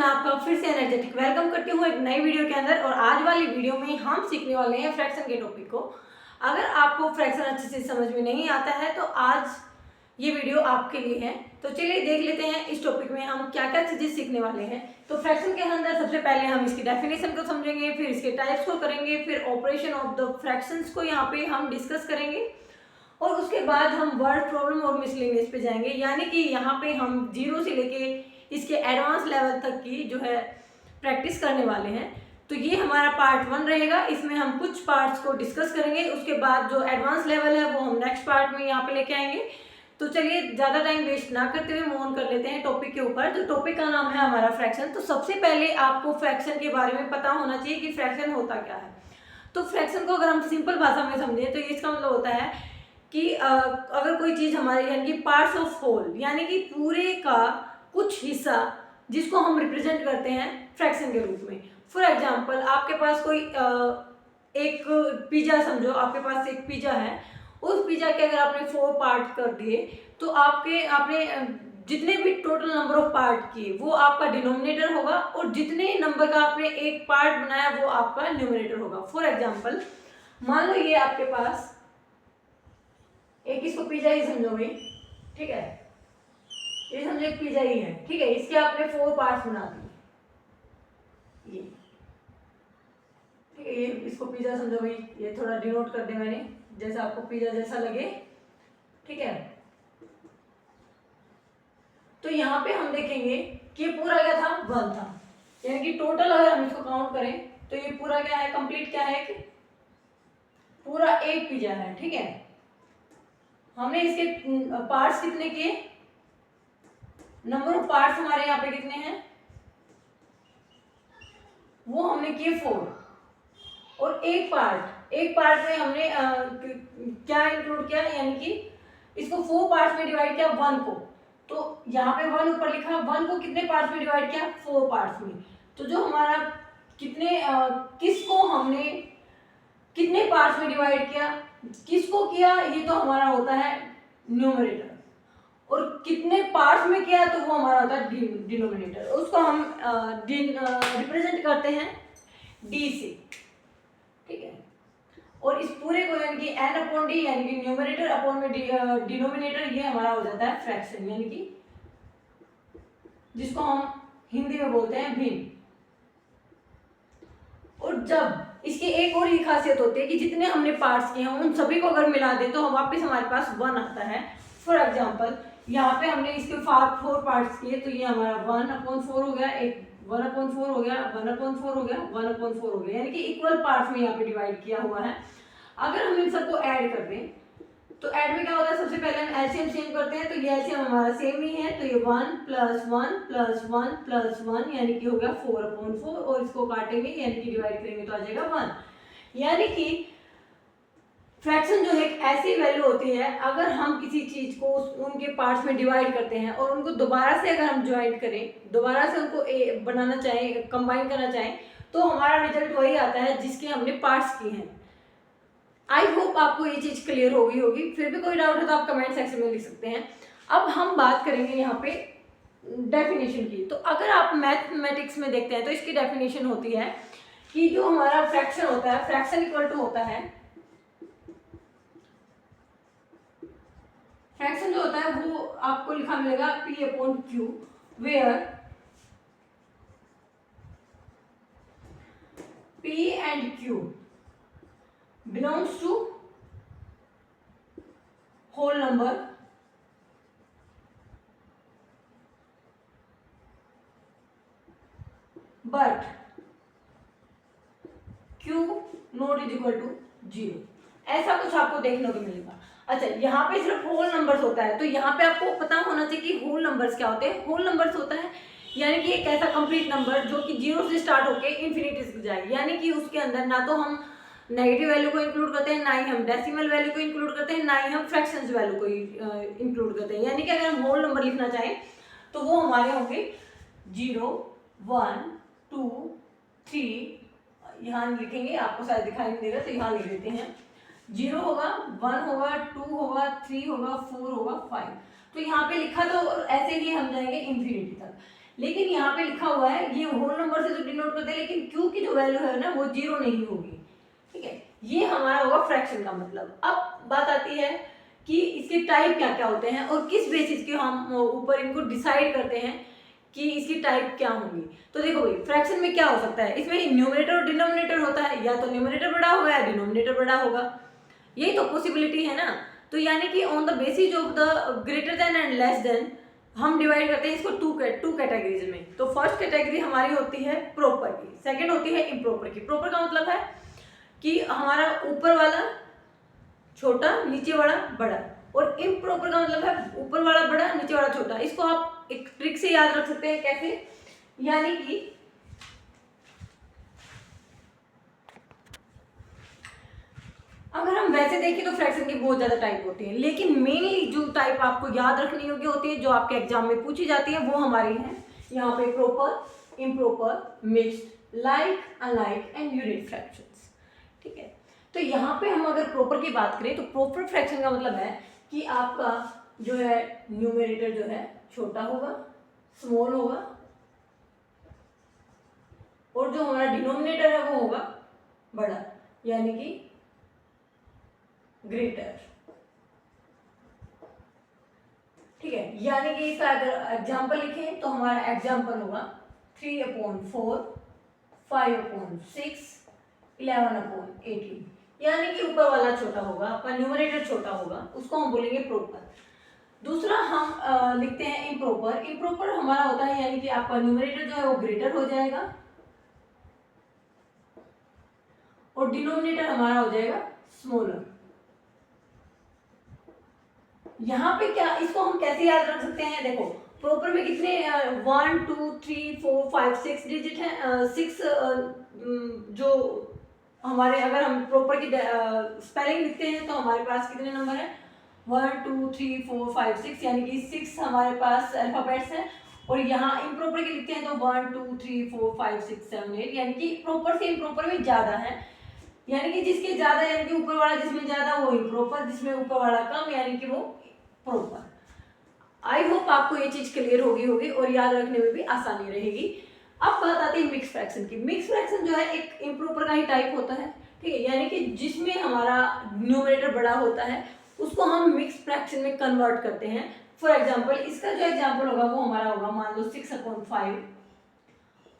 मैं आपका फिर से एनर्जेटिक वेलकम करती हूँ एक नई वीडियो के अंदर। और आज वाली वीडियो में हम सीखने वाले हैं फ्रैक्शन के टॉपिक को। अगर आपको फ्रैक्शन अच्छे से समझ में नहीं आता है तो आज ये वीडियो आपके लिए है। तो चलिए देख लेते हैं इस टॉपिक में हम क्या क्या चीज़ें सीखने वाले हैं। तो फ्रैक्शन के अंदर सबसे पहले हम इसकी डेफिनेशन को समझेंगे, फिर इसके टाइप्स को करेंगे, फिर ऑपरेशन ऑफ द फ्रैक्शंस को यहाँ पे हम डिस्कस करेंगे और उसके बाद हम वर्ड प्रॉब्लम और मिसलेनियस पे जाएंगे। यानी कि यहाँ पे हम जीरो से लेके इसके एडवांस लेवल तक की जो है प्रैक्टिस करने वाले हैं। तो ये हमारा पार्ट 1 रहेगा। इसमें हम कुछ पार्ट्स को डिस्कस करेंगे, उसके बाद जो एडवांस लेवल है वो हम नेक्स्ट पार्ट में यहाँ पे लेके आएंगे। तो चलिए ज़्यादा टाइम वेस्ट ना करते हुए मूव ऑन कर लेते हैं टॉपिक के ऊपर। जो टॉपिक का नाम है हमारा फ्रैक्शन। तो सबसे पहले आपको फ्रैक्शन के बारे में पता होना चाहिए कि फ्रैक्शन होता क्या है। तो फ्रैक्शन को अगर हम सिंपल भाषा में समझें तो इसका मतलब होता है कि अगर कोई चीज़ हमारे यानी कि पार्ट्स ऑफ होल यानी कि पूरे का कुछ हिस्सा जिसको हम रिप्रेजेंट करते हैं फ्रैक्शन के रूप में। फॉर एग्जांपल आपके पास कोई एक पिज़्ज़ा समझो, आपके पास एक पिज़्ज़ा है। उस पिज़्ज़ा के अगर आपने 4 पार्ट कर दिए तो आपने जितने भी टोटल नंबर ऑफ पार्ट किए वो आपका डिनोमिनेटर होगा और जितने नंबर का आपने एक पार्ट बनाया वो आपका न्यूमरेटर होगा। फॉर एग्जाम्पल मान लो ये आपके पास एक, इसको पिज़्ज़ा ही समझो भाई, ठीक है, ये समझो एक पिज़्ज़ा ही है, ठीक है। इसके आपने 4 पार्ट्स बना दिए, ये ठीक है, ये इसको पिज़्ज़ा समझो भाई। ये थोड़ा डिनोट कर दे मैंने जैसा आपको पिज़्ज़ा जैसा लगे, ठीक है। तो यहाँ पे हम देखेंगे कि ये पूरा क्या था, 1 था। यानी कि टोटल अगर हम इसको काउंट करें तो ये पूरा क्या है, कंप्लीट क्या है, कि पूरा एक पिज़्ज़ा है, ठीक है। हमने इसके पार्ट्स कितने किए, नंबर ऑफ पार्ट्स हमारे यहाँ पे कितने हैं, वो हमने किए 4। और एक पार्ट में हमने क्या इंक्लूड किया, यानी कि इसको 4 पार्ट्स में डिवाइड किया 1 को। तो यहाँ पे 1 ऊपर लिखा, 1 को कितने पार्ट्स में डिवाइड किया, 4 पार्ट्स में। तो जो हमारा किसको हमने कितने पार्ट्स में डिवाइड किया, किसको किया, ये तो हमारा होता है न्यूमरेटर। और कितने पार्ट्स में किया तो वो हमारा होता है डिनोमिनेटर। उसको हम रिप्रेजेंट करते हैं डी से, ठीक है। और इस पूरे को यानी कि n अपॉन डी यानी कि न्यूमरेटर अपॉन में डिनोमिनेटर, ये हमारा हो जाता है फ्रैक्शन, यानी कि जिसको हम हिंदी में बोलते हैं भिन्न। और जब इसकी एक और ही खासियत होती है कि जितने हमने पार्ट्स किए हैं उन सभी को अगर मिला दें तो वापस हमारे पास 1 आता है। फॉर एग्जांपल यहाँ पे हमने इसके 4 पार्ट्स किए तो ये हमारा 1/4 हो गया, एक 1/4 हो गया, 1/4 हो गया, 1/4 हो गया, यानी कि इक्वल पार्ट्स में यहाँ पे डिवाइड किया हुआ है। अगर हम इन सबको ऐड कर दें तो ऐड में क्या होता है, सबसे पहले हम एलसीएम सेम करते हैं। तो ये एलसीएम हमारा सेम ही है, तो ये 1 + 1 + 1 + 1 यानी कि हो गया 4/4। और इसको काटेंगे यानी कि डिवाइड करेंगे तो आ जाएगा 1। यानी कि फ्रैक्शन जो है एक ऐसी वैल्यू होती है, अगर हम किसी चीज को उनके पार्ट्स में डिवाइड करते हैं और उनको दोबारा से अगर हम ज्वाइन करें, दोबारा से उनको बनाना चाहें, कंबाइन करना चाहें, तो हमारा रिजल्ट वही आता है जिसके हमने पार्ट्स किए हैं। आई होप आपको ये चीज क्लियर हो गई होगी। फिर भी कोई डाउट है तो आप कमेंट सेक्शन में लिख सकते हैं। अब हम बात करेंगे यहाँ पे डेफिनेशन की। तो अगर आप मैथमेटिक्स में देखते हैं तो इसकी डेफिनेशन होती है कि जो हमारा फ्रैक्शन होता है, फ्रैक्शन इक्वल टू होता है, फ्रैक्शन जो होता है वो आपको लिखा मिलेगा P/Q, where P and Q belongs to whole number but Q not is equal to 0। ऐसा कुछ आपको देखने को मिलेगा। अच्छा, यहाँ पे सिर्फ होल नंबर्स होता है, तो यहाँ पे आपको पता होना चाहिए कि होल नंबर्स क्या होते हैं। होल नंबर्स होता है यानी कि एक ऐसा कंप्लीट नंबर जो कि 0 से स्टार्ट होके इन्फिनिटी तक जाए, यानी कि उसके अंदर ना तो हम नेगेटिव वैल्यू को इंक्लूड करते हैं, ना ही हम डेसिमल वैल्यू को इंक्लूड करते हैं, ना ही हम फ्रैक्शंस वैल्यू को इंक्लूड करते हैं। यानी कि अगर हम होल नंबर लिखना चाहें तो वो हमारे होंगे 0, 1, 2, 3, यहाँ लिखेंगे, आपको शायद दिखाई नहीं देगा तो यहाँ लिख देते हैं। 0 होगा, 1 होगा, 2 होगा, 3 होगा, 4 होगा, 5। तो यहाँ पे लिखा तो ऐसे ही हम जाएंगे इन्फिनिटी तक। लेकिन यहाँ पे लिखा हुआ है ये होल नंबर से तो डिनोट करते हैं, लेकिन क्यू की जो वैल्यू है ना वो 0 नहीं होगी, ठीक है। ये हमारा होगा फ्रैक्शन का मतलब। अब बात आती है कि इसके टाइप क्या क्या होते हैं और किस बेसिस के हम ऊपर इनको डिसाइड करते हैं कि इसकी टाइप क्या होंगी। तो देखो भाई, फ्रैक्शन में क्या हो सकता है, इसमें न्यूमरेटर और डिनोमिनेटर होता है, या तो न्यूमरेटर बड़ा होगा या डिनोमिनेटर बड़ा होगा, यही तो पॉसिबिलिटी है ना। तो यानी कि on the basis of the greater than and less than हम डिवाइड करते हैं इसको टू कैटेगरीज में। तो फर्स्ट कैटेगरी हमारी होती है प्रॉपर की, सेकंड होती है इम्प्रॉपर की। प्रॉपर का मतलब है कि हमारा ऊपर वाला छोटा नीचे वाला बड़ा, और इम्प्रॉपर का मतलब है ऊपर वाला बड़ा नीचे वाला छोटा। इसको आप एक ट्रिक से याद रख सकते हैं, कैसे, यानी कि अगर हम वैसे देखें तो फ्रैक्शन की बहुत ज्यादा टाइप होती है, लेकिन मेनली जो टाइप आपको याद रखनी योग्य होती है, जो आपके एग्जाम में पूछी जाती है, वो हमारी है यहाँ पे proper, improper, mixed, like, unlike and unit fractions, ठीक है। तो यहाँ पे हम अगर प्रॉपर की बात करें तो प्रॉपर फ्रैक्शन का मतलब है कि आपका जो है न्यूमरेटर जो है छोटा होगा, स्मॉल होगा, और जो हमारा डिनोमिनेटर है वो होगा बड़ा, यानी कि ग्रेटर, ठीक है। यानी कि इसका अगर एग्जाम्पल लिखें तो हमारा एग्जाम्पल होगा 3/4, 5/6, 11/18, यानी कि ऊपर वाला छोटा होगा, आपका न्यूमरेटर छोटा होगा, उसको हम बोलेंगे प्रॉपर। दूसरा हम लिखते हैं इम्प्रॉपर। इम्प्रॉपर हमारा होता है यानी कि आपका न्यूमरेटर जो है वो ग्रेटर हो जाएगा और डिनोमिनेटर हमारा हो जाएगा स्मॉलर। यहाँ पे क्या, इसको हम कैसे याद रख सकते हैं, देखो प्रॉपर में कितने 1 2 3 4 5 6 डिजिट है, 6 जो हमारे, अगर हम प्रॉपर की स्पेलिंग लिखते हैं तो हमारे पास कितने नंबर है, 1 2 3 4 5 6, यानी कि 6 हमारे पास अल्फाबेट्स हैं। और यहाँ इम्प्रॉपर की लिखते हैं तो 1 2 3 4 5 6 7 8, यानी कि प्रॉपर से इम्प्रॉपर में ज्यादा है, यानी कि जिसके ज्यादा यानी कि ऊपर वाला जिसमें ज्यादा वो इम्प्रॉपर, जिसमें ऊपर वाला कम यानी कि वो प्रॉपर। आई होप आपको ये चीज क्लियर होगी और याद रखने में भी आसानी रहेगी। अब बात आती है मिक्स फ्रैक्शन की। मिक्स फ्रैक्शन जो है एक इम्प्रॉपर का ही टाइप होता है, ठीक है, यानी कि जिसमें हमारा न्यूमरेटर बड़ा होता है उसको हम मिक्स फ्रैक्शन में कन्वर्ट करते हैं। फॉर एग्जाम्पल, इसका जो एग्जाम्पल होगा वो हमारा होगा, मान लो 6/5,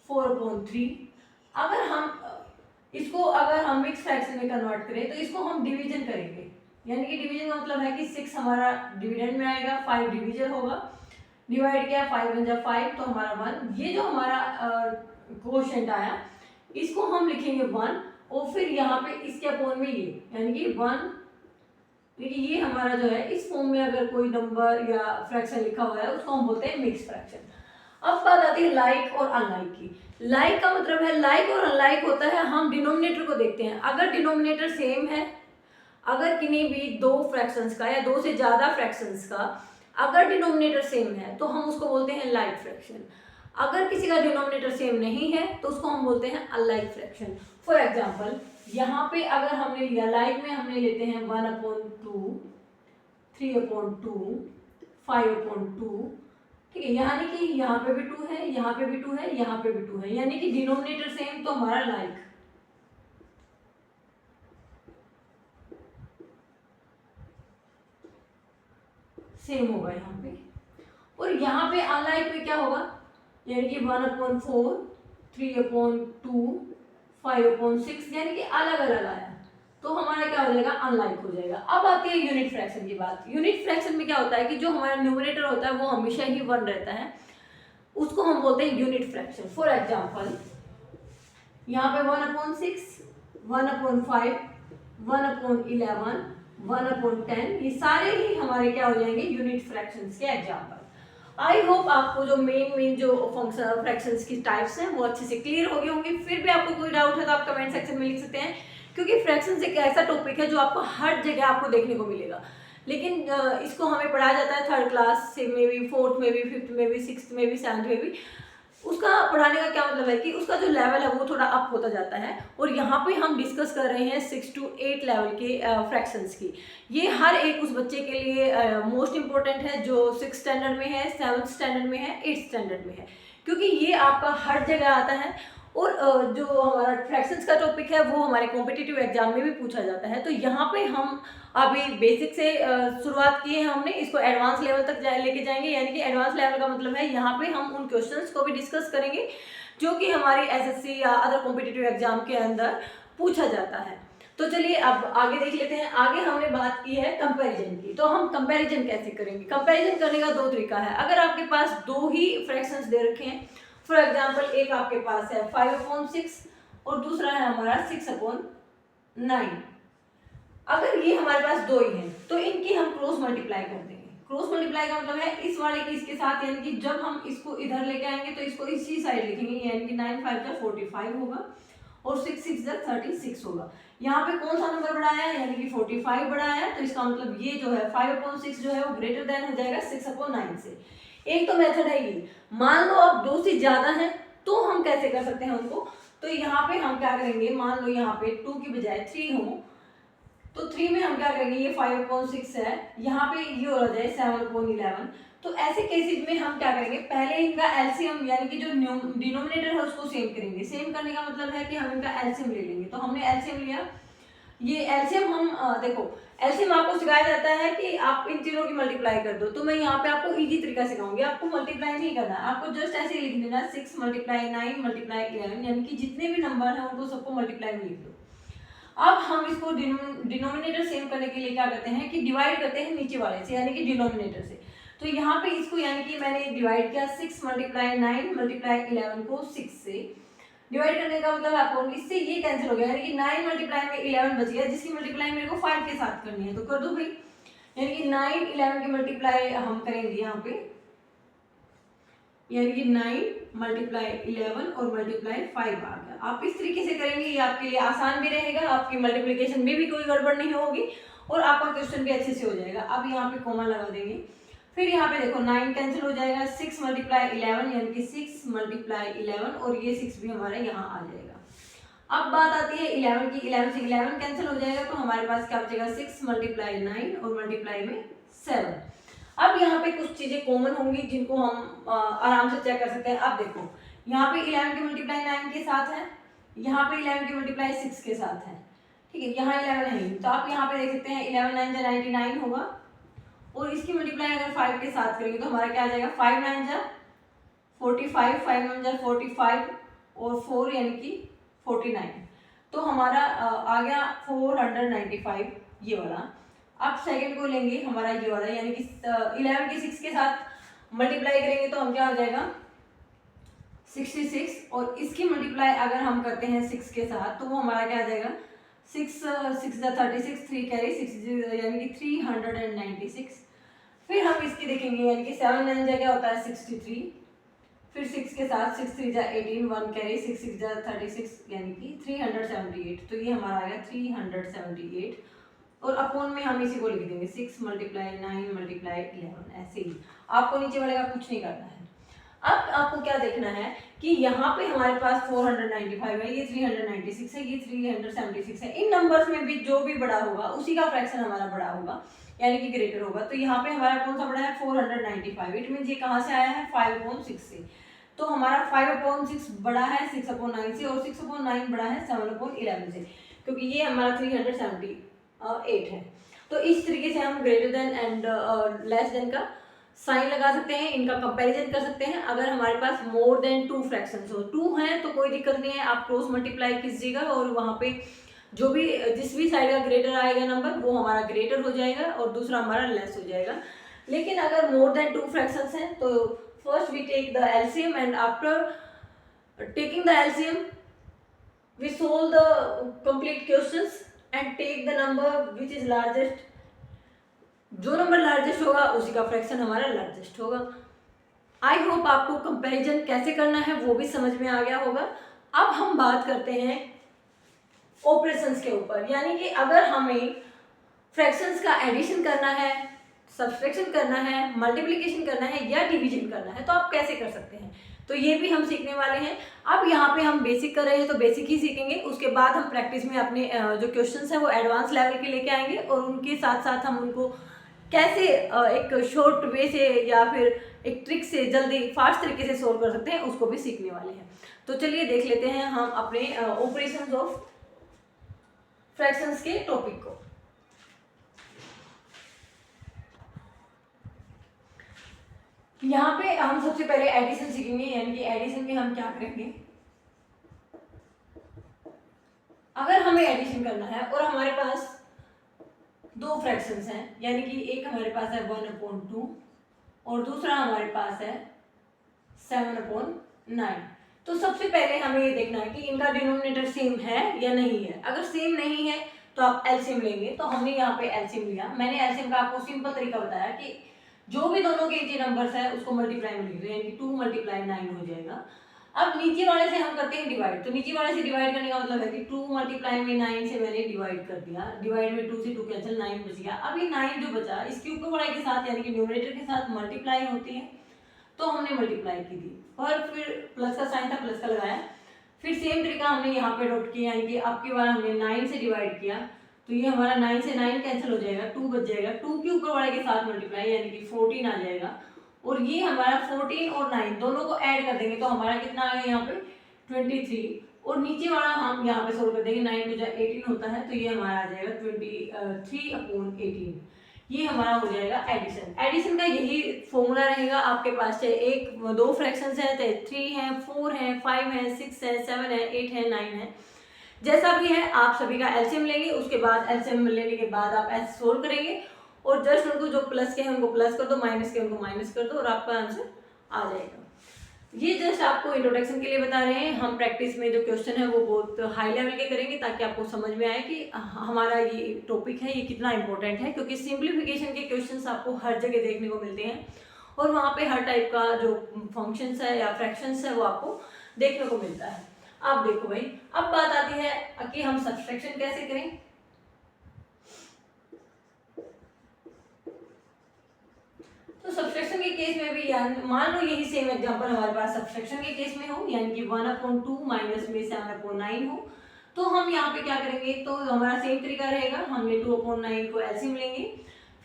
4/3। अगर हम इसको अगर हम मिक्स फ्रैक्शन में कन्वर्ट करें तो इसको हम डिवीजन करेंगे, यानी कि डिवीजन का मतलब है कि 6 हमारा डिविडेंड में आएगा, 5 डिवीजन होगा, डिवाइड किया 5 1 जा 5 तो हमारा 1। ये जो हमारा क्वोशंट आया इसको हम लिखेंगे 1, और फिर यहाँ पे इसके अपॉन में ये, यानी कि 1, देखिए ये हमारा जो है इस फॉर्म में अगर कोई नंबर या फ्रैक्शन लिखा हुआ है उसको हम बोलते हैं मिक्स फ्रैक्शन। अब बात आती है लाइक और अनलाइक की। लाइक का मतलब है, लाइक और अनलाइक होता है, हम डिनोमिनेटर को देखते हैं, अगर डिनोमिनेटर सेम है, अगर किन्हीं भी दो फ्रैक्शंस का या दो से ज्यादा फ्रैक्शंस का अगर डिनोमिनेटर सेम है तो हम उसको बोलते हैं लाइक फ्रैक्शन। अगर किसी का डिनोमिनेटर सेम नहीं है तो उसको हम बोलते हैं अनलाइक फ्रैक्शन। फॉर एग्जांपल, यहाँ पे अगर हमने लिया लाइक में, हमने लेते हैं 1/2, 3/2, 5/2, ठीक है, यानी कि यहाँ पे भी 2 है, यहाँ पे भी 2 है, यहाँ पे भी 2 है, यानी कि डिनोमिनेटर सेम तो हमारा लाइक। सेम होगा यहाँ पे, और यहाँ पे अनलाइक पे क्या होगा, यानी कि 1/4, 3/2, 5/6, यानी कि अलग अलग आया तो हमारा क्या हो जाएगा, अनलाइक हो जाएगा। अब आती है यूनिट फ्रैक्शन की बात। यूनिट फ्रैक्शन में क्या होता है कि जो हमारा न्यूमरेटर होता है वो हमेशा ही 1 रहता है, उसको हम बोलते हैं यूनिट फ्रैक्शन। फॉर एग्जाम्पल, यहाँ पे 1/6, 1/5, 1/11, 1/10, ये सारे ही हमारे क्या हो जाएंगे, यूनिट फ्रैक्शंस के एग्जाम्पल। आई होप आपको जो मेन जो फंक्शन फ्रैक्शंस की टाइप्स हैं वो अच्छे से क्लियर हो गए होंगे। फिर भी आपको कोई डाउट है तो आप कमेंट सेक्शन में लिख सकते हैं, क्योंकि फ्रैक्शंस एक ऐसा टॉपिक है जो आपको हर जगह आपको देखने को मिलेगा, लेकिन इसको हमें पढ़ाया जाता है 3rd क्लास से में भी, 4th में भी, 5th में भी, 6th में भी, 7th में भी। उसका पढ़ाने का क्या मतलब है कि उसका जो लेवल है वो थोड़ा अप होता जाता है। और यहाँ पे हम डिस्कस कर रहे हैं 6 to 8 लेवल के फ्रैक्शंस की। ये हर एक उस बच्चे के लिए मोस्ट इम्पोर्टेंट है जो 6th स्टैंडर्ड में है, 7th स्टैंडर्ड में है, 8th स्टैंडर्ड में है, क्योंकि ये आपका हर जगह आता है। और जो हमारा फ्रैक्शंस का टॉपिक है वो हमारे कॉम्पिटिटिव एग्जाम में भी पूछा जाता है। तो यहाँ पे हम अभी बेसिक से शुरुआत की है हमने, इसको एडवांस लेवल तक लेके जाएंगे। यानी कि एडवांस लेवल का मतलब है यहाँ पे हम उन क्वेश्चंस को भी डिस्कस करेंगे जो कि हमारी एसएससी या अदर कॉम्पिटिटिव एग्जाम के अंदर पूछा जाता है। तो चलिए अब आगे देख लेते हैं। आगे हमने बात की है कंपैरिजन की। तो हम कंपैरिजन कैसे करेंगे? कंपैरिजन करने का दो तरीका है। अगर आपके पास दो ही फ्रैक्शंस दे रखे हैं, फॉर एग्जाम्पल एक आपके पास है 5/6 और दूसरा है हमारा 6/9, अगर ये हमारे पास दो ही हैं तो इनकी हम क्रॉस मल्टीप्लाई कर देंगे। क्रॉस मल्टीप्लाई का मतलब है इस वाले की इसके साथ, यानी कि जब हम इसको इधर लेके आएंगे तो इसको इसी साइड लिखेंगे, यानी कि 9 5 जा 45 होगा और 6 6 जा 36 होगा। यहाँ पे कौन सा नंबर बड़ा है? यानी कि 45 बड़ा है, तो इसका मतलब ये जो है 5/6 जो है वो ग्रेटर देन हो जाएगा 6/9 से। एक तो मेथड है ये। मान लो अब दो से ज्यादा है तो हम कैसे कर सकते हैं उनको? तो यहाँ पे हम क्या करेंगे, मान लो यहाँ पे 2 की बजाय 3 हो तो 3 में हम क्या करेंगे, ये 5/6 है, यहाँ पे ये हो जाए 7/11। तो ऐसे केसेस में हम क्या करेंगे, पहले इनका एलसीएम यानी कि जो डिनोमिनेटर है उसको सेम करेंगे। सेम करने का मतलब है कि हम इनका एलसीएम ले लेंगे। तो हमने एलसीएम लिया, ये एलसीएम हम देखो एलसीएम आपको सिखाया जाता है कि आप इन तीनों की मल्टीप्लाई कर दो। तो मैं यहाँ पे आपको इजी तरीका सिखाऊंगी, आपको मल्टीप्लाई नहीं करना है, आपको जस्ट ऐसे ही लिख देना 6 × 9 × 11, यानी कि जितने भी नंबर हैं उनको सबको मल्टीप्लाई में लिख दो। अब हम इसको डिनोमिनेटर सेम करने के लिए क्या करते हैं कि डिवाइड करते हैं नीचे वाले से, यानी कि डिनोमिनेटर से। तो यहाँ पे इसको यानी कि मैंने डिवाइड किया 6 × 9 × 11 को 6 से डिवाइड करने का मतलब आपको इससे ये कैंसिल हो गया, यानी कि 9 मल्टीप्लाई में 11 बच गया, जिसकी मल्टीप्लाई मेरे को 5 के साथ करनी है। तो कर दो भाई, यानी कि 9 11 की मल्टीप्लाई हम करेंगे यहाँ पे, यानी कि 9 मल्टीप्लाई 11 और मल्टीप्लाई 5 आ गया। आप इस तरीके से करेंगे, ये आपके लिए आसान भी रहेगा, आपकी मल्टीप्लिकेशन में भी कोई गड़बड़ नहीं होगी और आपका क्वेश्चन भी अच्छे से हो जाएगा। अब यहाँ पे कॉमा लगा देंगे, फिर यहाँ पे देखो 9 कैंसिल हो जाएगा, 6 × 11 यानी कि 6 × 11 और ये 6 भी हमारा यहाँ आ जाएगा। अब बात आती है 11 की, 11 से 11 कैंसिल हो जाएगा तो हमारे पास क्या बचेगा 6 × 9 और मल्टीप्लाई में 7। अब यहाँ पे कुछ चीजें कॉमन होंगी जिनको हम आराम से चेक कर सकते हैं। अब देखो यहाँ पे 11 की मल्टीप्लाई 9 के साथ है, यहाँ पे 11 की मल्टीप्लाई 6 के साथ है, ठीक है, यहाँ 11 है, तो आप यहाँ पे देख सकते हैं 11 9 जा 99 होगा और इसकी मल्टीप्लाई अगर 5 के साथ करेंगे तो हमारा क्या आ जाएगा 5 9 जा 45, 5 9 जा 45 और 4 यानी कि 49। तो हमारा आ गया 495 ये वाला। अब सेकंड को लेंगे हमारा ये वाला, यानी कि 11 की 6 के साथ मल्टीप्लाई करेंगे तो हम क्या हो जाएगा 66 और इसकी मल्टीप्लाई अगर हम करते हैं 6 के साथ तो वो हमारा क्या आ जाएगा 6 6 जा 36, 3 कैरी 6 यानी कि 396। फिर हम इसकी देखेंगे, यानी कि 7 9 जा क्या होता है 63, फिर 6 के साथ 6 3 जा 18, 1 कैरी 6 6 जा 36 यानी कि 378। तो ये हमारा आ गया 378 और अपोन में हम इसी को लिख देंगे 6 × 9 × 11। ऐसे ही आपको नीचे वाले का कुछ नहीं करना है। अब आपको क्या देखना है कि यहाँ पे हमारे पास 495 है, ये 396 है, ये 376 है। इन नंबर्स में भी जो भी बड़ा होगा उसी का फ्रैक्शन हमारा बड़ा होगा, यानी कि ग्रेटर होगा। तो यहाँ पे हमारा कौन सा बड़ा है 495। इट मीन ये कहाँ से आया है 5/6 से। तो हमारा 5/6 बड़ा है 6/9 से और 6/9 बड़ा है 7/11 से, क्योंकि ये हमारा 378 है। तो इस तरीके से हम greater than and less than का साइन लगा सकते हैं, इनका कंपैरिजन कर सकते हैं। अगर हमारे पास मोर देन 2 फ्रैक्शंस हो, 2 हैं तो कोई दिक्कत नहीं है, आप क्रॉस मल्टीप्लाई कीजिएगा और वहाँ पे जो भी जिस भी साइड का ग्रेटर आएगा नंबर वो हमारा ग्रेटर हो जाएगा और दूसरा हमारा लेस हो जाएगा। लेकिन अगर मोर देन 2 फ्रैक्शंस हैं तो first we take the LCM and after taking the LCM we solve the complete questions and take the number which is largest. जो नंबर लार्जेस्ट होगा उसी का फ्रैक्शन हमारा लार्जेस्ट होगा। आई होप आपको कंपैरिजन कैसे करना है वो भी समझ में आ गया होगा। अब हम बात करते हैं ऑपरेशंस के ऊपर, यानी कि अगर हमें फ्रैक्शंस का एडिशन करना है, सब्सट्रैक्शन करना है, मल्टीप्लिकेशन करना है या डिवीजन करना है तो आप कैसे कर सकते हैं। तो ये भी हम सीखने वाले हैं। अब यहाँ पे हम बेसिक कर रहे हैं तो बेसिक ही सीखेंगे, उसके बाद हम प्रैक्टिस में अपने जो क्वेश्चंस हैं वो एडवांस लेवल के लेके आएंगे और उनके साथ साथ हम उनको कैसे एक शॉर्ट वे से या फिर एक ट्रिक से जल्दी फास्ट तरीके से सोल्व कर सकते हैं उसको भी सीखने वाले हैं। तो चलिए देख लेते हैं हम अपने ऑपरेशंस ऑफ फ्रैक्शंस के टॉपिक को। यहाँ पे हम सबसे पहले एडिशन सीखेंगे, यानी कि एडिशन में हम क्या करेंगे, अगर हमें एडिशन करना है और हमारे पास दो फ्रैक्शंस हैं, यानी कि एक हमारे पास है 1/2 और दूसरा हमारे पास है 7/9। तो सबसे पहले हमें ये देखना है कि इनका डिनोमिनेटर सेम है या नहीं है। अगर सेम नहीं है तो आप एलसीएम लेंगे, तो हमने यहाँ पे एलसीएम लिया। मैंने एलसीएम का आपको सिंपल तरीका बताया कि जो भी दोनों के जो नंबर्स है उसको मल्टीप्लाई में लिख दो, यानी कि 2 × 9 हो जाएगा। अब नीचे वाले से हम करते हैं डिवाइड, तो नीचे वाले से डिवाइड करने का मतलब है कि 2 × 9 से मैंने डिवाइड कर दिया, डिवाइड में 2 से 2 कैंसिल, 9 बच गया। अब ये 9 जो बचा इसके ऊपर वाले के साथ यानी कि न्यूमरेटर के साथ मल्टीप्लाई होती है, तो हमने मल्टीप्लाई की थी और फिर प्लस का साइन था, प्लस का लगाया। फिर सेम तरीका हमने यहाँ पे डॉट किया, यानी कि अब की बार हमने 9 से डिवाइड किया, तो ये हमारा 9 से 9 कैंसिल हो जाएगा, 2 बच जाएगा, 2 के ऊपर वाले के साथ मल्टीप्लाई यानी कि 14 आ जाएगा। और ये हमारा 14 और 9 दोनों को ऐड कर देंगे तो हमारा कितना आ गया यहाँ पे 23। और नीचे वाला हम यहाँ पे सोल्व कर देंगे, 9 × 18 होता है, तो ये हमारा आ जाएगा 23/18। ये हमारा हो जाएगा एडिशन। एडिशन का यही फॉर्मूला रहेगा आपके पास, चाहे एक दो फ्रैक्शंस है, चाहे 3 है, 4 है, 5 है, 6 है, 7 है, 8 है, 9 है, जैसा भी है आप सभी का एलसीएम लेंगे। उसके बाद एलसीएम लेने के बाद आप ऐसे सोल्व करेंगे और जस्ट उनको जो प्लस के हैं उनको प्लस कर दो, माइनस के उनको माइनस कर दो और आपका आंसर आ जाएगा। ये जस्ट आपको इंट्रोडक्शन के लिए बता रहे हैं। हम प्रैक्टिस में जो क्वेश्चन है वो बहुत हाई लेवल के करेंगे ताकि आपको समझ में आए कि हमारा ये टॉपिक है ये कितना इंपॉर्टेंट है, क्योंकि सिंप्लीफिकेशन के क्वेश्चंस आपको हर जगह देखने को मिलते हैं और वहाँ पे हर टाइप का जो फंक्शंस है या फ्रैक्शंस है वो आपको देखने को मिलता है। आप देखो भाई, अब बात आती है कि हम सब्सट्रैक्शन कैसे करें। तो सब्सट्रैक्शन के केस में भी मान लो यही सेम एग्जांपल हमारे पास सब्सट्रैक्शन के केस में हो, यानी कि 1/2 माइनस में 7/9 हो, तो हम यहाँ पे क्या करेंगे, तो हमारा सेम तरीका रहेगा। हमने 2/9 को एलसीएम लेंगे,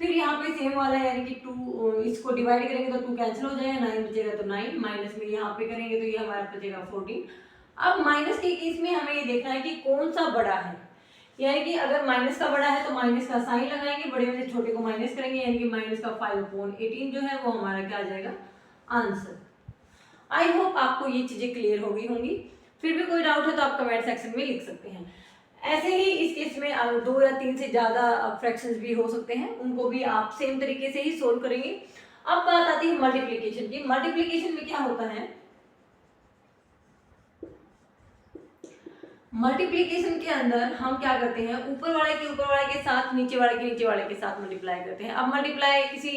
फिर यहाँ पे सेम वाला है यानी कि 2 इसको डिवाइड करेंगे तो 2 कैंसिल हो जाएगा, 9 बचेगा तो 9, माइनस में यहाँ पे करेंगे तो ये हमारा बचेगा 14। अब माइनस के केस में हमें ये देखना है कि कौन सा बड़ा है, यानी कि अगर माइनस का बड़ा है तो माइनस का साइन लगाएंगे, बड़े में से छोटे को माइनस करेंगे, यानी कि माइनस का 5/18 जो है वो हमारा क्या आ जाएगा आंसर। आई होप आपको ये चीजें क्लियर हो गई होंगी। फिर भी कोई डाउट है तो आप कमेंट सेक्शन में लिख सकते हैं। ऐसे ही इस केस में 2 या 3 से ज्यादा फ्रैक्शंस भी हो सकते हैं, उनको भी आप सेम तरीके से ही सोल्व करेंगे। अब बात आती है मल्टीप्लीकेशन की। मल्टीप्लीकेशन में क्या होता है, मल्टीप्लिकेशन के अंदर हम क्या करते हैं, ऊपर वाले के साथ नीचे वाले के साथ मल्टीप्लाई करते हैं। अब मल्टीप्लाई किसी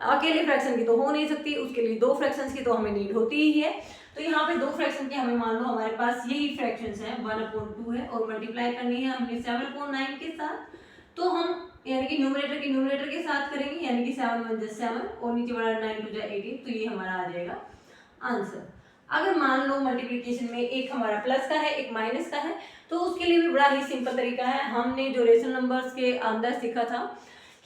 अकेले फ्रैक्शन की तो हो नहीं सकती, उसके लिए दो फ्रैक्शंस की तो हमें नीड होती ही है। तो यहाँ पे दो फ्रैक्शन के हमें मान लो हमारे पास यही फ्रैक्शंस हैं, 1/2 है और मल्टीप्लाई करनी है हमने 7/9 के साथ, तो हम यानी कि न्यूमरेटर के साथ करेंगे, यानी कि 7 × 1 = 7 और नीचे वाला 9 × 2 = 18, तो ये हमारा आ जाएगा आंसर। अगर मान लो मल्टीप्लिकेशन में एक हमारा प्लस का है एक माइनस का है, तो उसके लिए भी बड़ा ही सिंपल तरीका है। हमने जो रेशनल नंबर्स के अंदर सीखा था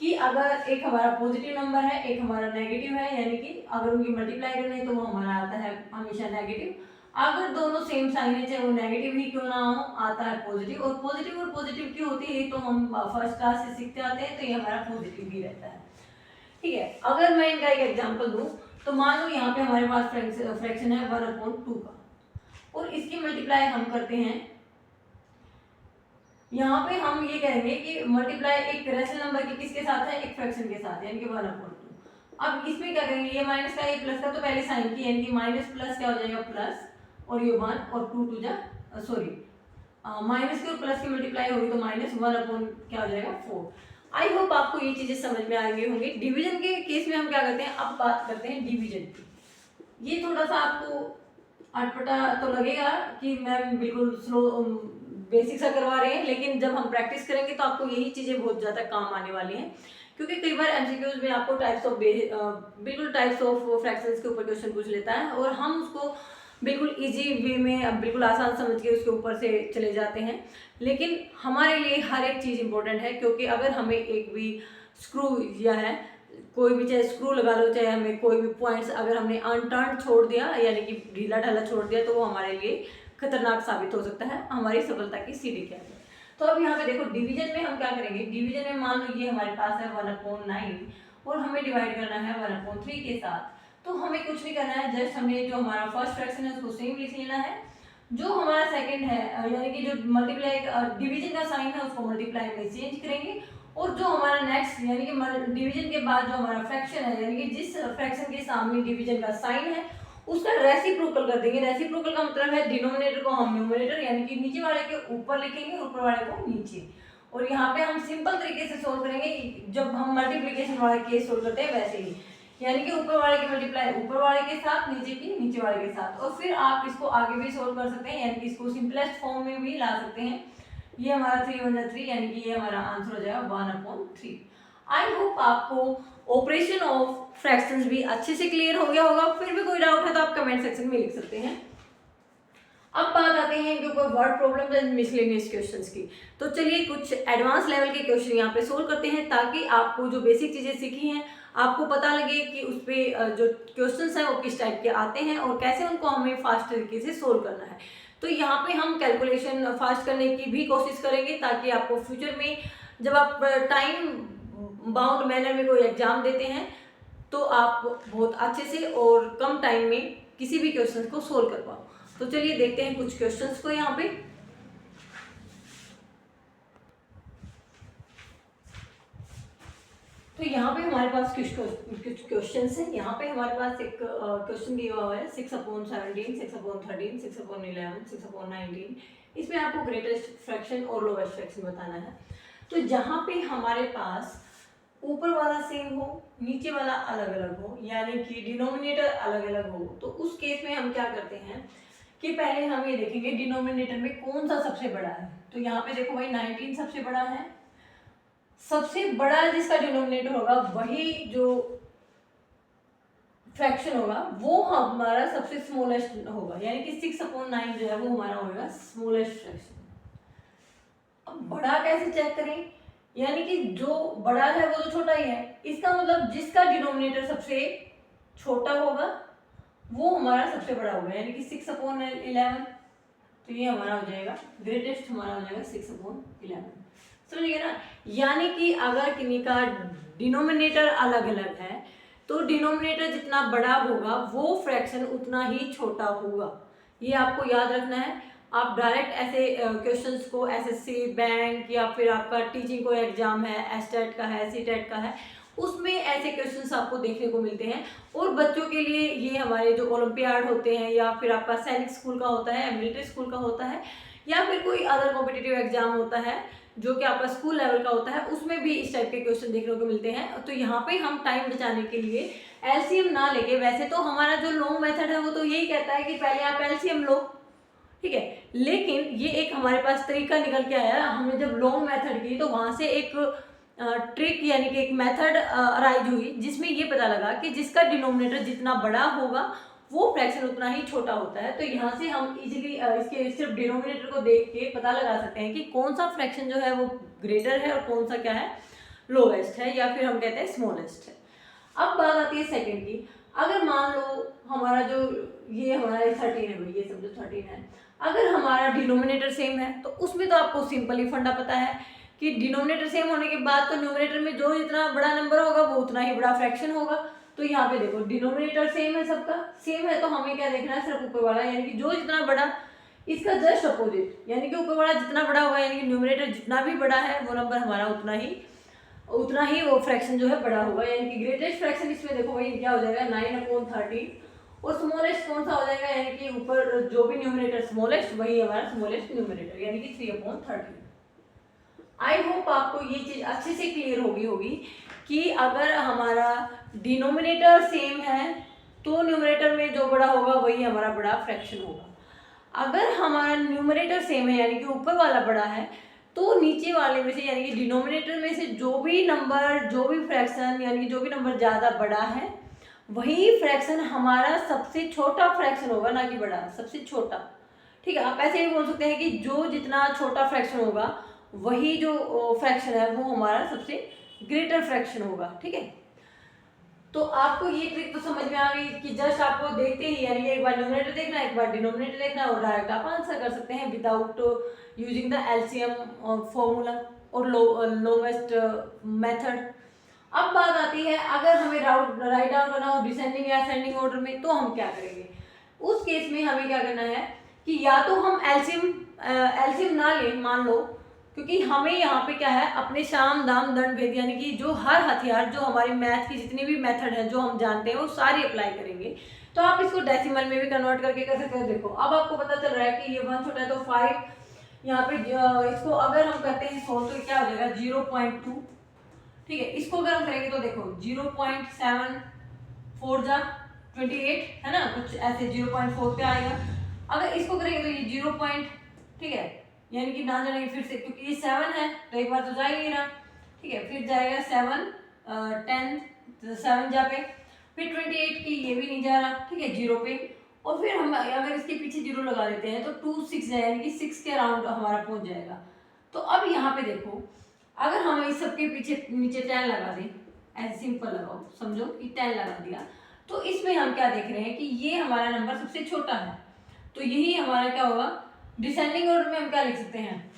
कि अगर एक हमारा पॉजिटिव नंबर है एक हमारा नेगेटिव है, यानी कि अगर उनकी मल्टीप्लाई करनी है तो वो हमारा आता है हमेशा नेगेटिव। अगर दोनों सेम साइन है चाहे वो नेगेटिव ही क्यों ना हो, आता है पॉजिटिव। और पॉजिटिव क्यों होती है तो हम फर्स्ट क्लास से सीखते आते हैं, तो ये हमारा पॉजिटिव ही रहता है। ठीक है, अगर मैं इनका एक एग्जाम्पल दूं तो मान लो यहाँ पे हमारे पास फ्रैक्शन है 1/2 का और इसकी मल्टीप्लाई हम करते हैं, यहाँ पे हम ये कहेंगे कि मल्टीप्लाई एक रेशनल नंबर के किसके साथ है, एक फ्रैक्शन के साथ, यानी कि 1/2। अब इसमें क्या करेंगे, ये माइनस का ये प्लस का, तो पहले साइन की यानी कि माइनस प्लस क्या हो जाएगा प्लस, और ये 1 और 2 2 जा सॉरी माइनस की और प्लस की मल्टीप्लाई होगी तो माइनस 1/, क्या हो जाएगा 4। आई होप आपको ये चीजें समझ में आ गई होंगी। डिवीजन के केस में हम क्या करते हैं, अब बात करते हैं डिवीजन की। ये थोड़ा सा आपको अटपटा तो लगेगा कि मैम बिल्कुल स्लो बेसिक सा करवा रहे हैं, लेकिन जब हम प्रैक्टिस करेंगे तो आपको यही चीजें बहुत ज्यादा काम आने वाली हैं। क्योंकि कई बार एमसीक्यूज में आपको बिल्कुल टाइप्स ऑफ फ्रैक्शंस के ऊपर क्वेश्चन पूछ लेता है और हम उसको बिल्कुल इजी वे में बिल्कुल आसान समझ के उसके ऊपर से चले जाते हैं। लेकिन हमारे लिए हर एक चीज़ इंपॉर्टेंट है, क्योंकि अगर हमें एक भी स्क्रू या है कोई भी, चाहे स्क्रू लगा लो चाहे हमें कोई भी पॉइंट्स अगर हमने अनटर्न छोड़ दिया यानी कि ढीला ढाला छोड़ दिया तो वो हमारे लिए खतरनाक साबित हो सकता है, हमारी सफलता की सीढ़ी क्या है। तो अब यहाँ पे देखो डिवीजन में हम क्या करेंगे, डिवीजन में मान लो ये हमारे पास है 1/9 और हमें डिवाइड करना है 1/3 के साथ। तो हमें कुछ नहीं करना है, जस्ट हमने जो हमारा फर्स्ट फ्रैक्शन है उसको सेम लिख लेना है, जो हमारा सेकंड है यानी कि जो मल्टीप्लाई डिवीजन का साइन है उसको मल्टीप्लाई में चेंज करेंगे, और जो हमारा नेक्स्ट यानी कि डिवीजन के बाद जो हमारा फ्रैक्शन है यानी कि जिस फ्रैक्शन के सामने डिवीजन का साइन है उसका रेसिप्रोकल कर देंगे। रेसिप्रोकल का मतलब है डिनोमिनेटर को हम न्यूमरेटर यानी कि नीचे वाले के ऊपर लिखेंगे, ऊपर वाले को नीचे। और यहाँ पे हम सिंपल तरीके से सोल्व करेंगे, जब हम मल्टीप्लिकेशन वाला केस सोल्व करते हैं वैसे ही, यानी कि ऊपर वाले की मल्टीप्लाई ऊपर वाले के साथ, नीचे की नीचे वाले के साथ। और फिर आप इसको आगे भी सोल्व कर सकते हैं, यानी कि इसको सिंपलेस्ट फॉर्म में भी ला सकते हैं। ये हमारा 3 × 3 यानी कि ये हमारा आंसर हो जाएगा 1/3। आई होप आपको ऑपरेशन ऑफ फ्रैक्शंस भी अच्छे से क्लियर हो गया होगा। फिर भी कोई डाउट है तो आप कमेंट सेक्शन में लिख सकते हैं। अब बात आते हैं कि ऊपर word problems and miscellaneous questions की। तो चलिए कुछ एडवांस लेवल के क्वेश्चन यहाँ पे सोल्व करते हैं, ताकि आपको जो बेसिक चीज़ें सीखी हैं आपको पता लगे कि उस पर जो क्वेश्चंस हैं वो किस टाइप के आते हैं और कैसे उनको हमें फास्ट तरीके से सोल्व करना है। तो यहाँ पे हम कैलकुलेशन फास्ट करने की भी कोशिश करेंगे, ताकि आपको फ्यूचर में जब आप टाइम बाउंड मैनर में कोई एग्जाम देते हैं तो आप बहुत अच्छे से और कम टाइम में किसी भी क्वेश्चन को सोल्व कर पाओ। तो चलिए देखते हैं कुछ क्वेश्चंस को यहाँ पे। तो यहाँ पे हमारे पास कुछ क्वेश्चंस हैं। यहाँ पे हमारे पास एक क्वेश्चन दिया हुआ है 6/17, 6/13, 6/11, 6/19। इसमें आपको ग्रेटेस्ट फ्रैक्शन और लोवेस्ट फ्रैक्शन बताना है। तो जहाँ पे हमारे पास ऊपर वाला सेम हो, नीचे वाला अलग अलग हो, यानी कि डिनोमिनेटर अलग अलग हो, तो उस केस में हम क्या करते हैं कि पहले हम ये देखेंगे डिनोमिनेटर में कौन सा सबसे बड़ा है। तो यहाँ पे देखो भाई 19 सबसे बड़ा है। सबसे बड़ा जिसका डिनोमिनेटर होगा वही जो फ्रैक्शन होगा वो हमारा सबसे स्मॉलेस्ट होगा, यानी कि 6/9 जो है वो हमारा होगा स्मॉलेस्ट फ्रैक्शन। अब बड़ा कैसे चेक करें, यानी कि जो बड़ा है वो तो छोटा ही है, इसका मतलब जिसका डिनोमिनेटर सबसे छोटा होगा वो हमारा सबसे बड़ा होगा, यानी कि 6/11। तो ये हमारा हो जाएगा ग्रेटेस्ट, हमारा हो जाएगा 6/11। समझिए ना, यानी कि अगर किन्हीं का डिनोमिनेटर अलग अलग है तो डिनोमिनेटर जितना बड़ा होगा वो फ्रैक्शन उतना ही छोटा होगा। ये आपको याद रखना है। आप डायरेक्ट ऐसे क्वेश्चंस को एसएससी, बैंक या फिर आपका टीचिंग कोई एग्जाम है, एसटेट का है, सीटेट का है, उसमें ऐसे क्वेश्चंस आपको देखने को मिलते हैं। और बच्चों के लिए ये हमारे जो ओलंपियाड होते हैं या फिर आपका सैनिक स्कूल का होता है, मिलिट्री स्कूल का होता है, या फिर कोई अदर कॉम्पिटिटिव एग्जाम होता है जो कि आपका स्कूल लेवल का होता है, उसमें भी इस टाइप के क्वेश्चन देखने को मिलते हैं। तो यहाँ पे हम टाइम बचाने के लिए एलसीएम ना लेके, वैसे तो हमारा जो लॉन्ग मेथड है वो तो यही कहता है कि पहले आप एलसीएम लो, ठीक है, लेकिन ये एक हमारे पास तरीका निकल के आया। हमने जब लॉन्ग मेथड की तो वहाँ से एक ट्रिक यानी कि एक मेथड अराइज हुई जिसमें ये पता लगा कि जिसका डिनोमिनेटर जितना बड़ा होगा वो फ्रैक्शन उतना ही छोटा होता है। तो यहाँ से हम इजीली इसके सिर्फ डिनोमिनेटर को देख के पता लगा सकते हैं कि कौन सा फ्रैक्शन जो है वो ग्रेटर है और कौन सा क्या है लोवेस्ट है, या फिर हम कहते हैं स्मॉलेस्ट है। अब बात आती है सेकंड की। अगर मान लो हमारा जो ये हमारा 13 है भाई, ये समझो 13 है, अगर हमारा डिनोमिनेटर सेम है तो उसमें तो आपको सिंपल ही फंडा पता है कि डिनोमिनेटर सेम होने के बाद तो न्यूमरेटर में जो जितना बड़ा नंबर होगा वो उतना ही बड़ा फ्रैक्शन होगा। तो यहाँ पे देखो डिनोमिनेटर सेम है, सबका सेम है, तो हमें क्या देखना है, सिर्फ ऊपर वाला, यानी कि जो जितना बड़ा इसका जस्ट अपोजिट, यानी कि ऊपर वाला जितना बड़ा होगा यानी कि न्यूमरेटर जितना भी बड़ा है वो नंबर हमारा उतना ही वो फ्रैक्शन जो है बड़ा होगा। यानी कि ग्रेटेस्ट फ्रैक्शन इसमें देखो भाई क्या हो जाएगा 9/13, और स्मॉलेस्ट कौन सा हो जाएगा, यानी कि ऊपर जो भी न्यूमरेटर स्मॉलेस्ट वही हमारा स्मॉलेस्ट न्यूमरेटर, यानी कि 3/13। आई होप आपको ये चीज अच्छे से क्लियर होगी कि अगर हमारा डिनोमिनेटर सेम है तो न्यूमरेटर में जो बड़ा होगा वही हमारा बड़ा फ्रैक्शन होगा। अगर हमारा न्यूमरेटर सेम है यानी कि ऊपर वाला बड़ा है तो नीचे वाले में से यानी कि डिनोमिनेटर में से जो भी नंबर, जो भी फ्रैक्शन यानी कि जो भी नंबर ज़्यादा बड़ा है वही फ्रैक्शन हमारा सबसे छोटा फ्रैक्शन होगा, ना कि बड़ा, सबसे छोटा। ठीक है, आप ऐसे भी बोल सकते हैं कि जो जितना छोटा फ्रैक्शन होगा वही जो फ्रैक्शन है वो हमारा सबसे ग्रेटर फ्रैक्शन होगा। ठीक है, तो आपको ये ट्रिक तो समझ में आ गई कि जस्ट आपको देखते ही यानी एक बार न्यूमरेटर देखना, एक बार डिनोमिनेटर देखना और डायरेक्ट आप आंसर कर सकते हैं without using the LCM formula और लोवेस्ट मेथड। अब बात आती है अगर हमें राइट डाउन करना हो डिसेंडिंग या असेंडिंग ऑर्डर में, तो हम क्या करेंगे। उस केस में हमें क्या करना है कि या तो हम एलसीएम ना लें, मान लो, क्योंकि हमें यहाँ पे क्या है अपने साम दाम दंड भेद यानी कि जो हर हथियार जो हमारे मैथ की जितनी भी मेथड है जो हम जानते हैं वो सारी अप्लाई करेंगे। तो आप इसको डेसिमल में भी कन्वर्ट करके कर सकते हैं। देखो अब आपको पता चल रहा है कि ये 1 छोटा है तो 5 यहाँ पे इसको अगर हम करते हैं 100 तो क्या हो जाएगा 0.2। ठीक है, इसको अगर हम करेंगे तो देखो 0.74 जा 28 है ना, कुछ ऐसे 0.4 पे आएगा। अगर इसको करेंगे तो ये 0. ठीक है, यानी कि ना जाने फिर से, क्योंकि ये 7 है तो एक बार तो जाएगी ना। ठीक है, फिर जाएगा 7 10 7 जा पे, फिर 28 की ये भी नहीं जा रहा। ठीक है, 0 पे, और फिर हम अगर इसके पीछे 0 लगा देते हैं तो 2 6 है यानी कि 6 के अराउंड हमारा पहुंच जाएगा। तो अब यहाँ पे देखो अगर हम इस सबके पीछे नीचे 10 लगा दें, ऐसे सिंपल लगाओ, समझो कि 10 लगा दिया, तो इसमें हम क्या देख रहे हैं कि ये हमारा नंबर सबसे छोटा है। तो यही हमारा क्या होगा, डिसेंडिंग ऑर्डर में हम क्या लिख सकते हैं,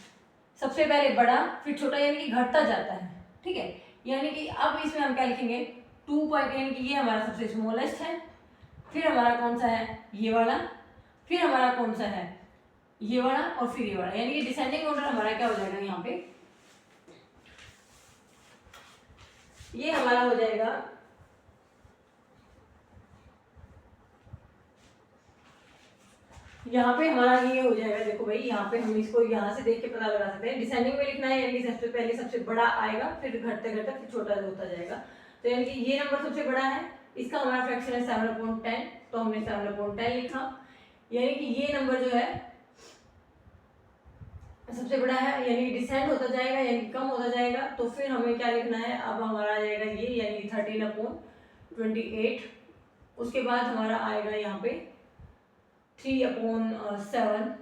सबसे पहले बड़ा फिर छोटा, यानी कि घटता जाता है। ठीक है, यानी कि अब इसमें हम क्या लिखेंगे 2 पॉइंट, यानी कि ये हमारा सबसे स्मॉलेस्ट है, फिर हमारा कौन सा है ये वाला, फिर हमारा कौन सा है ये वाला, और फिर ये वाला, यानी कि डिसेंडिंग ऑर्डर हमारा क्या हो जाएगा यहाँ पे, ये हमारा हो जाएगा यहाँ पे हमारा ये हो जाएगा। देखो भाई यहाँ पे हम इसको यहाँ से देख के पता लगा सकते हैं, डिसेंडिंग में लिखना है यानी कि सबसे पहले सबसे बड़ा आएगा, फिर घटते घटते फिर छोटा होता जाएगा। तो यानी कि ये नंबर सबसे बड़ा है, इसका हमारा फ्रैक्शन है 7/10, तो हमने 7/10 लिखा। यानी कि ये नंबर जो है सबसे बड़ा है, यानी कि डिसेंड होता जाएगा यानी कि कम होता जाएगा। तो फिर हमें क्या लिखना है, अब हमारा आ जाएगा ये यानी कि 13/28। उसके बाद हमारा आएगा यहाँ पे 3/7,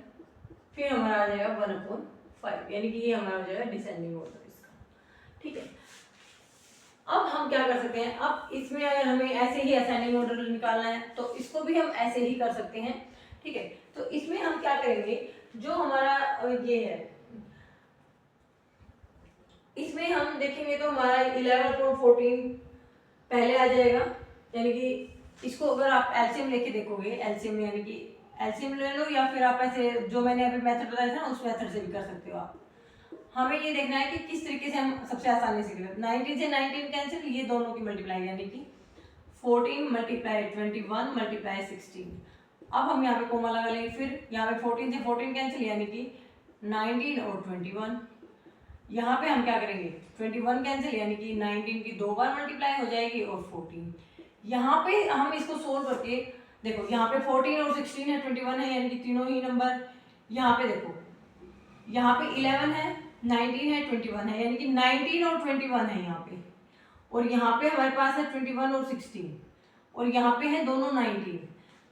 फिर हमारा आ जाएगा 1/5, यानी कि ये हमारा हो जाएगा डिसेंडिंग ऑर्डर इसका। ठीक है, अब हम क्या कर सकते हैं, अब इसमें अगर हमें ऐसे ही असेंडिंग ऑर्डर निकालना है तो इसको भी हम ऐसे ही कर सकते हैं। ठीक है, तो इसमें हम क्या करेंगे, जो हमारा ये है इसमें हम देखेंगे तो हमारा 11/14 पहले आ जाएगा, यानी कि इसको अगर आप एलसीएम लेके देखोगे, एलसीएम यानी कि एलसीएम ले लो या फिर आप ऐसे जो मैंने अभी मेथड बताया था ना उस मेथड से भी कर सकते हो आप। हमें ये देखना है कि किस तरीके से हम सबसे आसानी से करें। 19 से 19 कैंसिल, ये दोनों की मल्टीप्लाई यानी कि 14 मल्टीप्लाई 21 मल्टीप्लाई 16। अब हम यहाँ पे कोमा लगा लेंगे, फिर यहाँ पे 14 से 14 कैंसिल यानी कि 19 और 21। यहाँ पे हम क्या करेंगे 21 कैंसिल यानी कि 19 की 2 बार मल्टीप्लाई हो जाएगी और 14। यहाँ पे हम इसको सोल्व करके देखो, यहाँ पे 14 और 16 है, 21 है, यानी कि तीनों ही नंबर। यहाँ पे देखो, यहाँ पे 11 है, 19 है, 21 है, यानी कि 19 और 21 है यहाँ पे, और यहाँ पे हमारे पास है 21 और 16, और यहाँ पे है दोनों 19।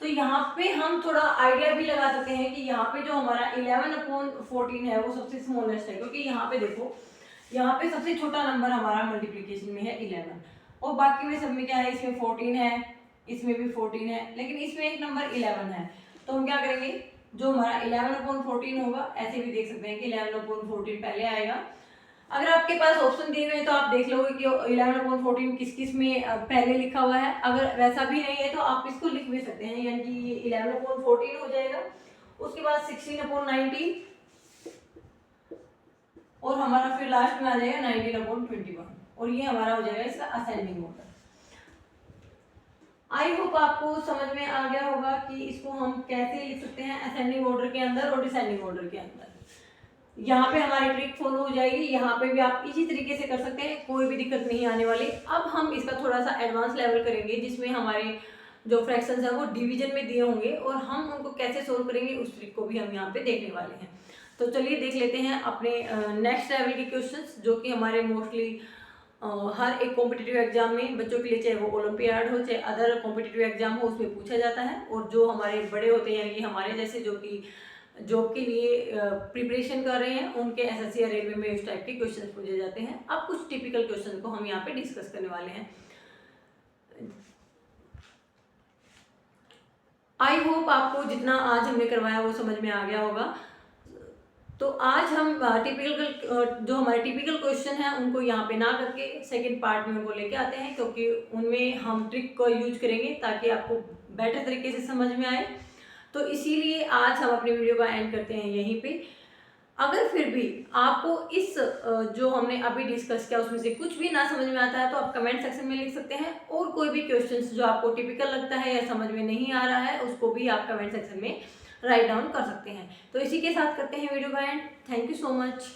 तो यहाँ पे हम थोड़ा आइडिया भी लगा सकते हैं कि यहाँ पे जो हमारा 11/14 है वो सबसे स्मॉलेस्ट है, क्योंकि यहाँ पे देखो यहाँ पे सबसे छोटा नंबर हमारा मल्टीप्लिकेशन में है 11, और बाकी में सब में क्या है, इसमें 14 है, इसमें भी 14 है, लेकिन इसमें एक नंबर 11 है। तो हम क्या करेंगे, जो हमारा 11/14 होगा, ऐसे भी देख सकते हैं कि 11/14 पहले आएगा। अगर आपके पास ऑप्शन दिए हुए हैं तो आप देख लोगे कि 11/14 किस किस में पहले लिखा हुआ है। अगर वैसा भी नहीं है तो आप इसको लिख भी सकते हैं, यानी कि ये 11/14 हो जाएगा। उसके बाद 16/19 और हमारा फिर लास्ट में आ जाएगा 19/21, और ये हमारा हो जाएगा इसका असेंडिंग ऑर्डर। आई होप आपको समझ में आ गया होगा कि इसको हम कैसे लिख सकते हैं असेंडिंग ऑर्डर के अंदर और डिसेंडिंग ऑर्डर के अंदर। यहाँ पे हमारी ट्रिक फॉलो हो जाएगी, यहाँ पे भी आप इसी तरीके से कर सकते हैं, कोई भी दिक्कत नहीं आने वाली। अब हम इसका थोड़ा सा एडवांस लेवल करेंगे, जिसमें हमारे जो फ्रैक्शंस हैं वो डिवीजन में दिए होंगे और हम उनको कैसे सोल्व करेंगे उस ट्रिक को भी हम यहाँ पे देखने वाले हैं। तो चलिए देख लेते हैं अपने नेक्स्ट लेवल के क्वेश्चंस, जो कि हमारे मोस्टली हर एक कॉम्पिटिटिव एग्जाम में बच्चों के लिए, चाहे वो ओलंपियाड हो चाहे अदर कॉम्पिटिटिव एग्जाम हो, उसमें पूछा जाता है। और जो हमारे बड़े होते हैं, यानी कि हमारे जैसे जो कि जॉब के लिए प्रिपरेशन कर रहे हैं, उनके एसएससी या रेलवे में इस टाइप के क्वेश्चन पूछे जाते हैं। अब कुछ टिपिकल क्वेश्चन को हम यहाँ पे डिस्कस करने वाले हैं। आई होप आपको जितना आज हमने करवाया वो समझ में आ गया होगा। तो आज हम जो हमारे टिपिकल क्वेश्चन हैं उनको यहाँ पे ना करके सेकंड पार्ट में उनको लेके आते हैं, क्योंकि उनमें हम ट्रिक का यूज करेंगे ताकि आपको बेटर तरीके से समझ में आए। तो इसीलिए आज हम अपनी वीडियो का एंड करते हैं यहीं पे। अगर फिर भी आपको इस जो हमने अभी डिस्कस किया उसमें से कुछ भी ना समझ में आता है तो आप कमेंट सेक्शन में लिख सकते हैं, और कोई भी क्वेश्चंस जो आपको टिपिकल लगता है या समझ में नहीं आ रहा है उसको भी आप कमेंट सेक्शन में राइट डाउन कर सकते हैं। तो इसी के साथ करते हैं वीडियो का and. Thank you so much.